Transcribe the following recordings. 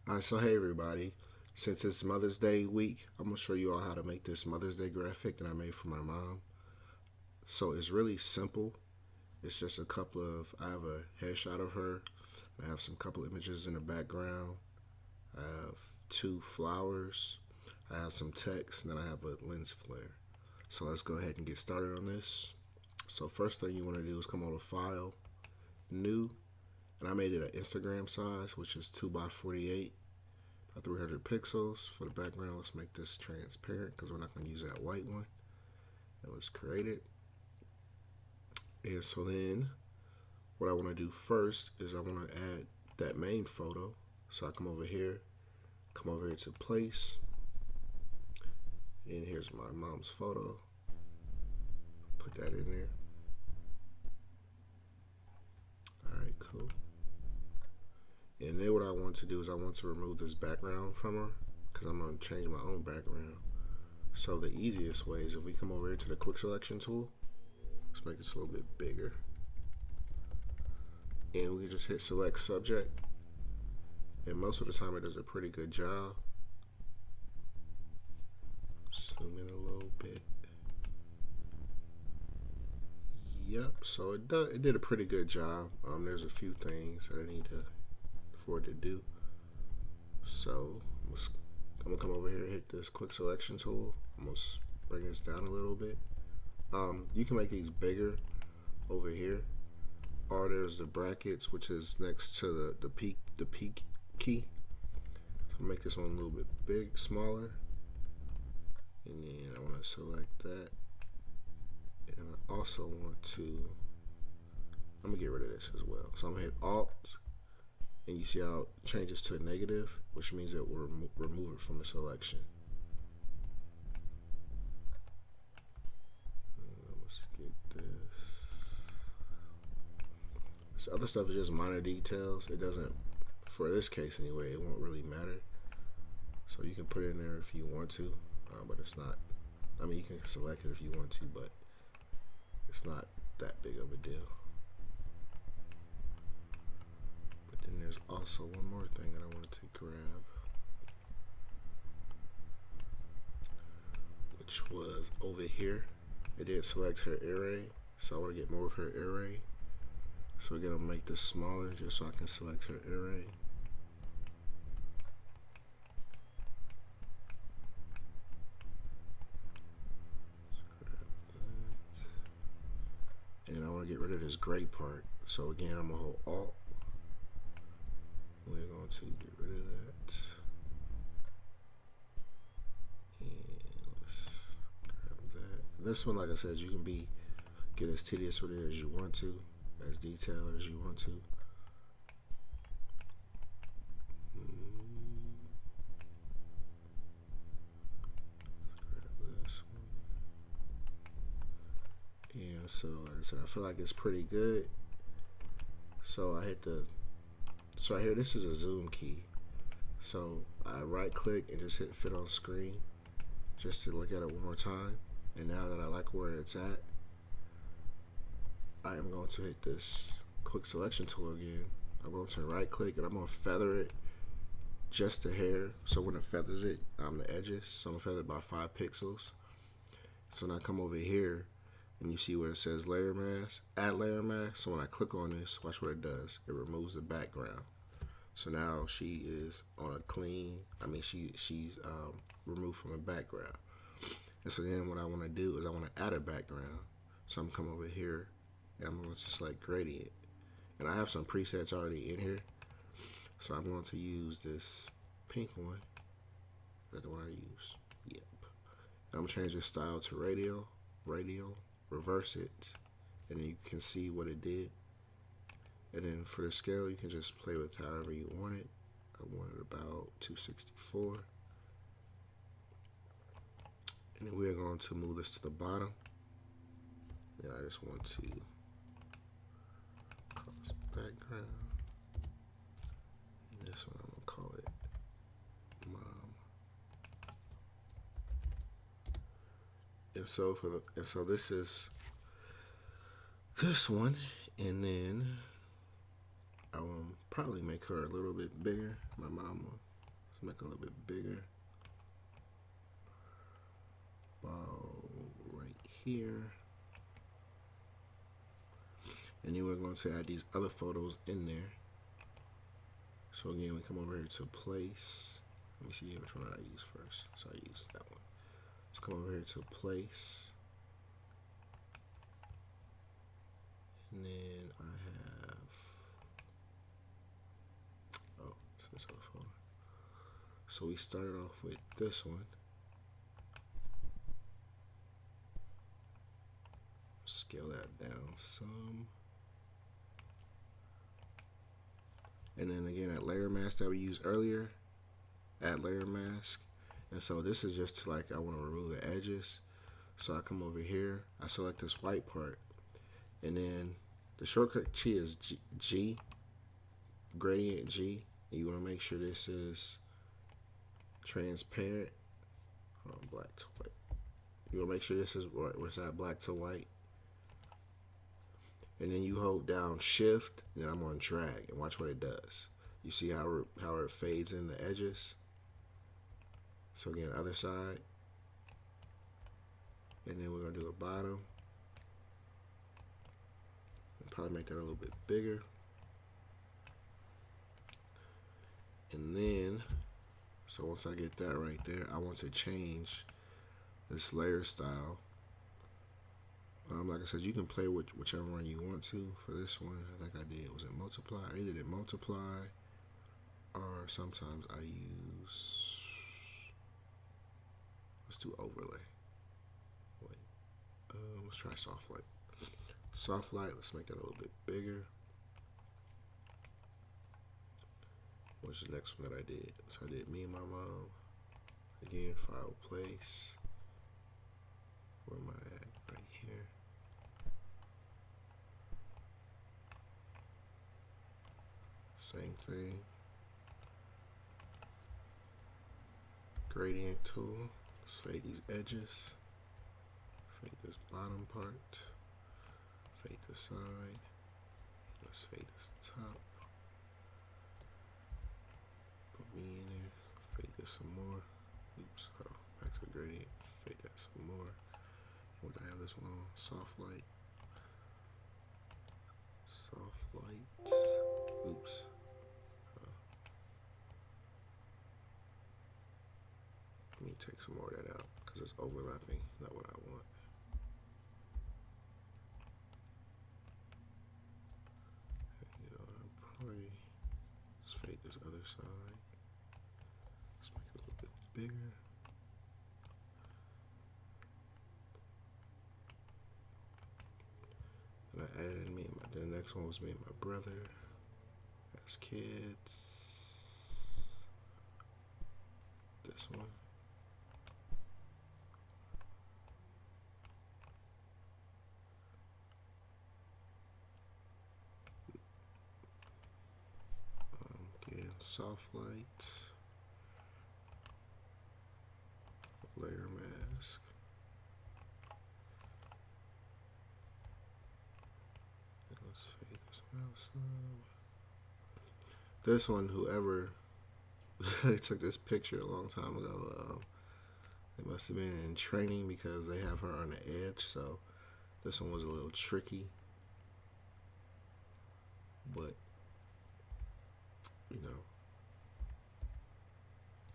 So hey everybody, since it's Mother's Day week, I'm gonna show you all how to make this Mother's Day graphic that I made for my mom. So it's really simple. It's just a couple of, I have a headshot of her. I have some couple images in the background. I have two flowers. I have some text, and then I have a lens flare. So let's go ahead and get started on this. So first thing you want to do is come on to File, New, and I made it an Instagram size, which is 2 by 48. 300 pixels. For the background, let's make this transparent because we're not going to use that white one. And let's create it. And so then what I want to do first is I want to add that main photo. So I come over here to place, and here's my mom's photo. Put that in there. Alright, cool. And then what I want to do is I want to remove this background from her because I'm going to change my own background. So the easiest way is if we come over here to the quick selection tool, let's make this a little bit bigger. And we can just hit select subject. And most of the time it does a pretty good job. Zoom in a little bit. Yep, so it did a pretty good job. There's a few things that I need for it to do. So I'm gonna come over here and hit this quick selection tool. I'm gonna bring this down a little bit. You can make these bigger over here, or there's the brackets, which is next to the peak key. So make this one a little bit smaller, and then I want to select that, and I also want to. I'm gonna get rid of this as well. So I'm gonna hit Alt, and you see how it changes to a negative, which means it will remove it from the selection. Let's get this other stuff is just minor details. It doesn't, for this case anyway, it won't really matter. So you can put it in there if you want to, but it's not, I mean, you can select it if you want to, but it's not that big of a deal. And there's also one more thing that I wanted to grab, which was over here. It did select her array, so I want to get more of her array. So we're going to make this smaller just so I can select her array. Let's grab that. And I want to get rid of this gray part. So again, I'm going to hold Alt. We're going to get rid of that. And let's grab that. This one, like I said, you can get as tedious with it as you want to, as detailed as you want to. Let's grab this one. And so, like I said, I feel like it's pretty good. So I hit so right here, this is a zoom key. So I right click and just hit fit on screen just to look at it one more time. And now that I like where it's at, I am going to hit this quick selection tool again. I'm going to right click and I'm going to feather it just a hair. So when it feathers it, the edges, so I'm going to feather it by 5 pixels. So now I come over here and you see where it says layer mask, add layer mask. So when I click on this, watch what it does. It removes the background. So now she is on a clean, she's removed from the background. And so then what I want to do is I want to add a background. So I'm going to come over here and I'm going to select gradient. And I have some presets already in here. So I'm going to use this pink one. That's the one I use. Yep. And I'm going to change this style to radial, reverse it, and then you can see what it did. And then for the scale, you can just play with however you want it. I want it about 264. And then we're going to move this to the bottom. And I just want to call this background. And this one I'm going to call it mom. And so this is this one, and then I will probably make her a little bit bigger, my mama. Make it a little bit bigger. About right here. And then we're going to add these other photos in there. So again, we come over here to place. Let me see which one I use first. So I use that one. Let's come over here to place. And then I have, oh, it's this other folder. So we started off with this one. Scale that down some. And then again, that layer mask that we used earlier, add layer mask. And so this is just to, like, I want to remove the edges. So I come over here, I select this white part, and then the shortcut key is G, gradient G. And you want to make sure this is transparent. Hold on, black to white. You want to make sure this is what's that, black to white. And then you hold down shift, and then I'm going to drag, and watch what it does. You see how it fades in the edges? So again, other side. And then we're going to do the bottom. And probably make that a little bit bigger. And then, so once I get that right there, I want to change this layer style. Like I said, you can play with whichever one you want to. For this one, I think I did, was it multiply? I either did multiply, or sometimes I use, let's do overlay. Wait, let's try soft light. Soft light, let's make that a little bit bigger. What's the next one that I did? So I did me and my mom. Again, file place. Where am I at? Right here. Same thing. Gradient tool. Let's fade these edges. Fade this bottom part. Fade the side. Let's fade this top. Put me in there. Fade this some more. Oops. Oh, back to the gradient. Fade that some more. What I have this one on? Soft light. Soft light. Oops. Let me take some more of that out because it's overlapping, not what I want. There you go. I'll probably just fade this other side. Let's make it a little bit bigger. And I added me and then the next one was me and my brother as kids. This one. Again, soft light. Layer mask. And let's fade this one out some. This one, whoever took this picture a long time ago, they must have been in training because they have her on the edge, so this one was a little tricky. But, you know,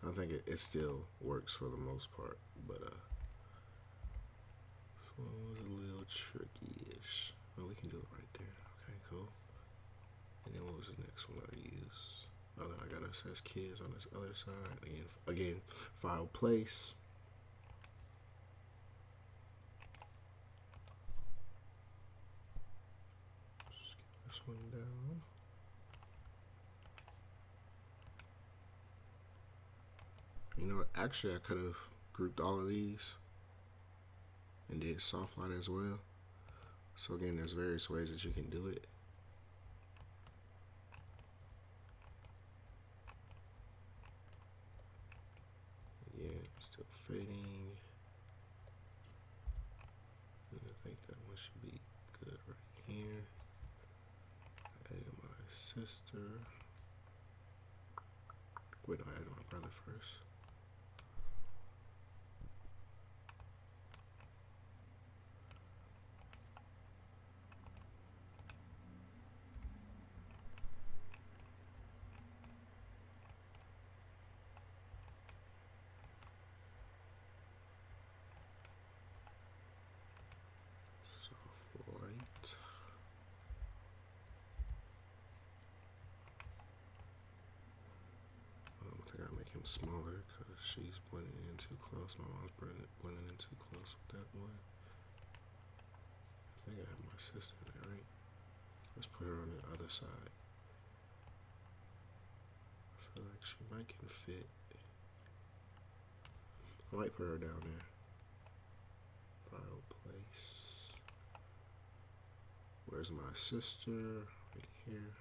I think it still works for the most part, but this one was a little tricky-ish. Oh, we can do it right there. Okay, cool. And then what was the next one that I used? Oh, then I got us as kids on this other side. Again, file place. Scale this one down. You know, actually I could have grouped all of these and did soft light as well. So again, there's various ways that you can do it. Again, still fading. And I think that one should be good right here. I added my sister. Wait, no, I added my brother first. Soft light. I think I make him smaller because she's blending in too close. My mom's blending in too close with that one. I think I have my sister there, right? Let's put her on the other side. I feel like she might can fit. I might put her down there. File place. Where's my sister? Right here.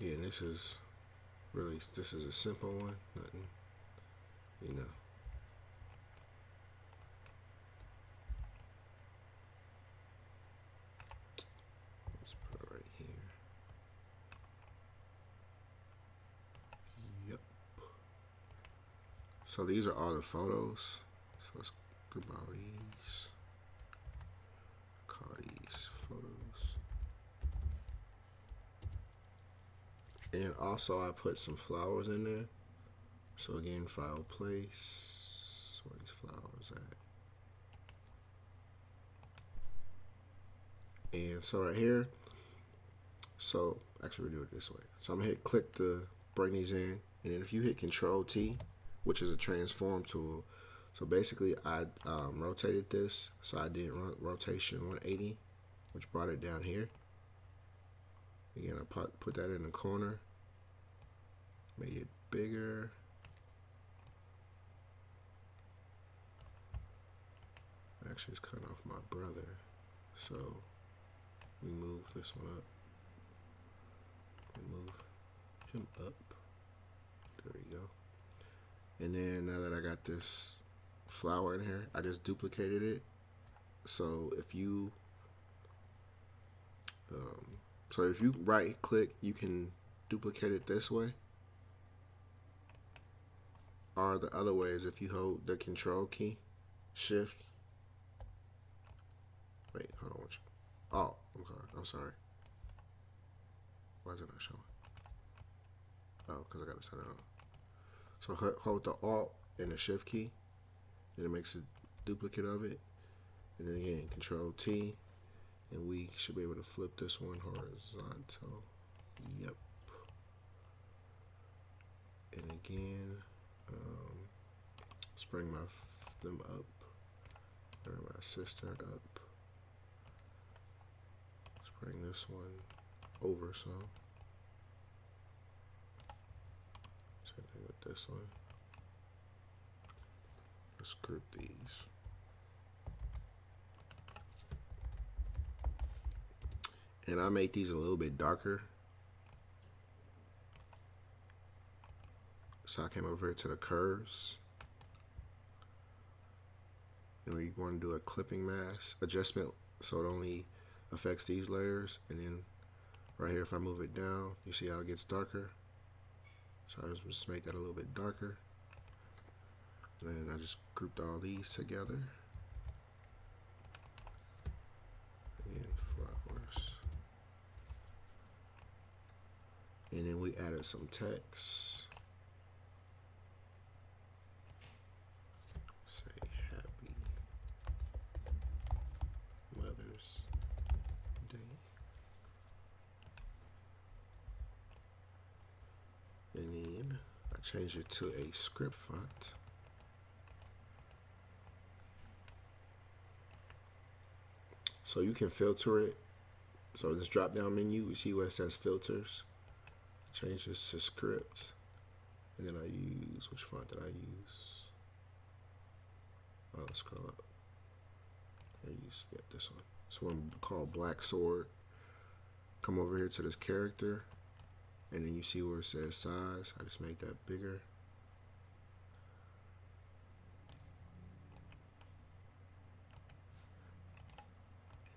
Again, this is a simple one. Nothing, you know. Let's put it right here. Yep. So these are all the photos. So let's group all these. Call these photos. And also I put some flowers in there. So again, file place. Where these flowers at? And so right here, so actually we do it this way. So I'm gonna hit click to bring these in, and then if you hit Control T, which is a transform tool, so basically I rotated this, so I did rotation 180, which brought it down here. Again, I put that in the corner, made it bigger. Actually, it's cutting off my brother, so we move this one up. We move him up. There we go. And then now that I got this flower in here, I just duplicated it. So if you right click, you can duplicate it this way. Or the other way is if you hold the Control key, Shift. Wait, hold on. Oh, I'm sorry. Why is it not showing? Oh, because I got to turn it on. So hold the Alt and the Shift key, and it makes a duplicate of it. And then again, Control T, and we should be able to flip this one horizontal. Yep. And again, let's bring them up. Bring my sister up. Let's bring this one over some. Same thing with this one. Let's group these. And I make these a little bit darker. So I came over here to the curves. And we're going to do a clipping mask adjustment so it only affects these layers. And then right here, if I move it down, you see how it gets darker. So I just make that a little bit darker. And then I just grouped all these together. Again, flowers. And then we added some text. Say Happy Mother's Day. And then I changed it to a script font. So you can filter it. So this drop down menu, you see where it says filters. Change this to script. And then I use, which font did I use? Oh, let's scroll up. I use this one. This one called Black Sword. Come over here to this character. And then you see where it says size. I just made that bigger.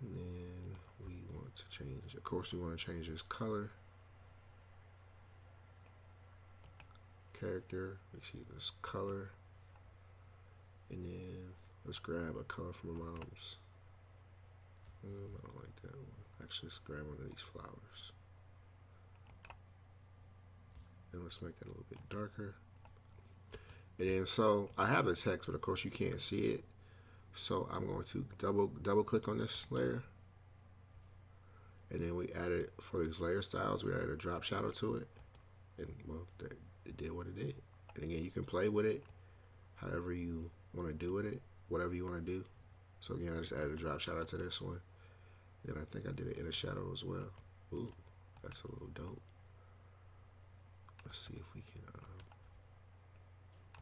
And then we want to change, of course we want to change this color. Character, we see this color. And then let's grab a color from my mom's. I don't like that one. Actually, let's grab one of these flowers. And let's make that a little bit darker. And then so I have the text, but of course you can't see it. So I'm going to double click on this layer. And then we added, for these layer styles, we added a drop shadow to it. And well, it did what it did. And again, you can play with it however you want to do with it, whatever you want to do. So again, I just added a drop shadow to this one. And I think I did an inner shadow as well. Ooh, that's a little dope. Let's see if we can,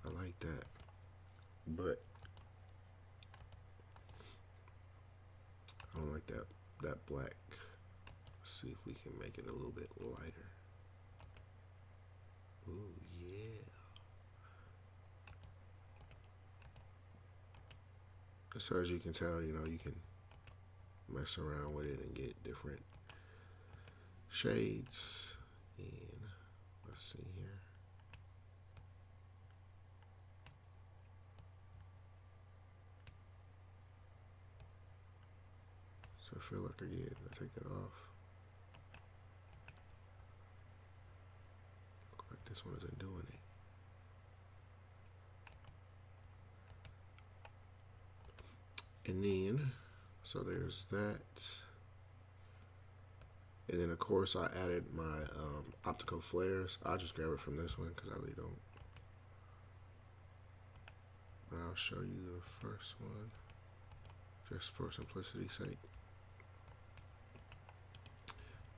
I like that. But I don't like that black. Let's see if we can make it a little bit lighter. Ooh, yeah. So as you can tell, you know, you can mess around with it and get different shades. And let's see here. So I feel like again, I take that off. Look like this one isn't doing it. And then, so there's that. And then of course I added my optical flares. I'll just grab it from this one because I really don't. But I'll show you the first one, just for simplicity's sake.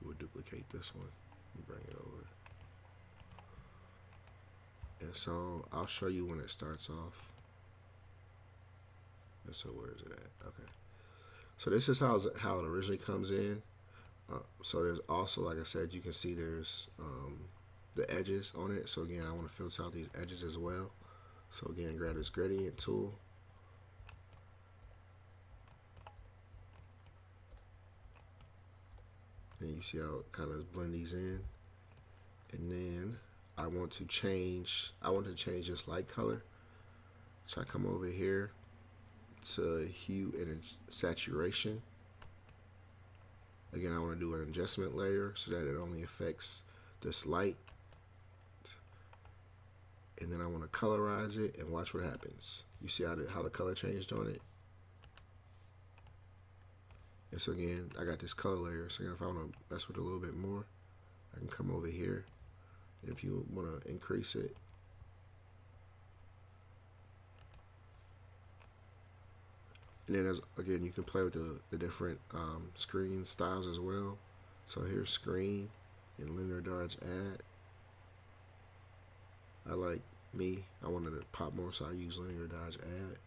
We'll duplicate this one and bring it over. And so I'll show you when it starts off. And so where is it at? Okay. So this is how it originally comes in. So there's also, like I said, you can see there's the edges on it. So again, I want to filter out these edges as well. So again, grab this gradient tool. And you see how it kind of blend these in. And then I want to change this light color. So I come over here to hue and saturation. Again, I want to do an adjustment layer so that it only affects this light. And then I want to colorize it and watch what happens. You see how the color changed on it? And so again, I got this color layer. So again, if I want to mess with it a little bit more, I can come over here. And if you want to increase it, and then again, you can play with the different screen styles as well. So here's screen and linear dodge add. I wanted to pop more, so I use linear dodge add.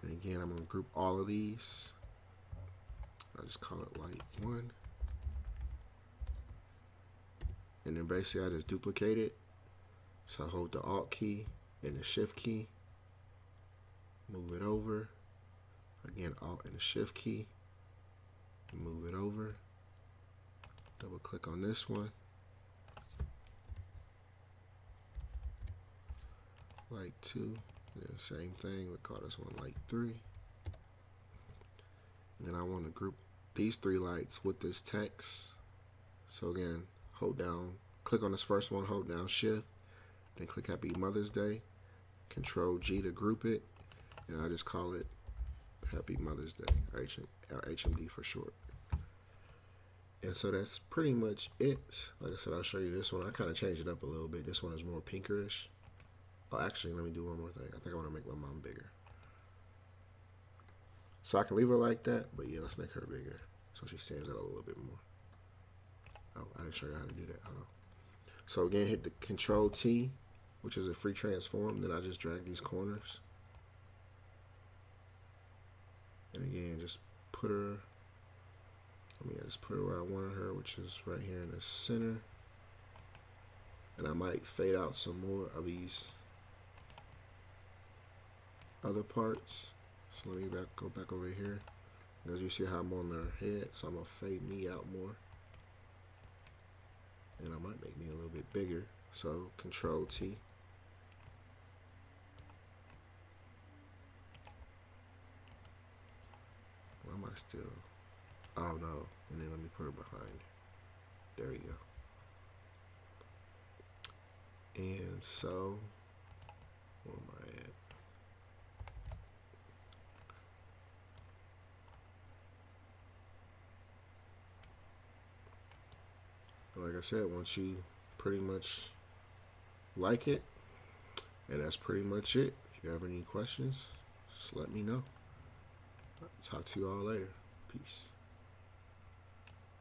And again, I'm going to group all of these. I'll just call it light 1. And then basically I just duplicate it. So I hold the Alt key and the Shift key. Move it over. Again, Alt and the Shift key. Move it over. Double click on this one. Light 2. And then same thing, we call this one light 3. And then I want to group these 3 lights with this text. So again, click on this first one, hold down Shift, then click Happy Mother's Day, Control G to group it, and I just call it Happy Mother's Day, or HMD for short. And so that's pretty much it. Like I said, I'll show you this one. I kind of changed it up a little bit. This one is more pinkerish. Oh, actually, let me do one more thing. I think I want to make my mom bigger. So I can leave her like that, but yeah, let's make her bigger so she stands out a little bit more. Oh, I didn't show you how to do that. Hold on. So again, hit the Control T, which is a free transform. Then I just drag these corners. And again, just I just put her where I wanted her, which is right here in the center. And I might fade out some more of these other parts. So let me go back over here. As you see how I'm on their head, so I'm gonna fade me out more. And I might make me a little bit bigger. So Control T. Why am I still? Oh no. And then let me put her behind. There we go. And so, where am I at? Like I said, once you pretty much like it, and that's pretty much it. If you have any questions, just let me know. Talk to you all later. Peace.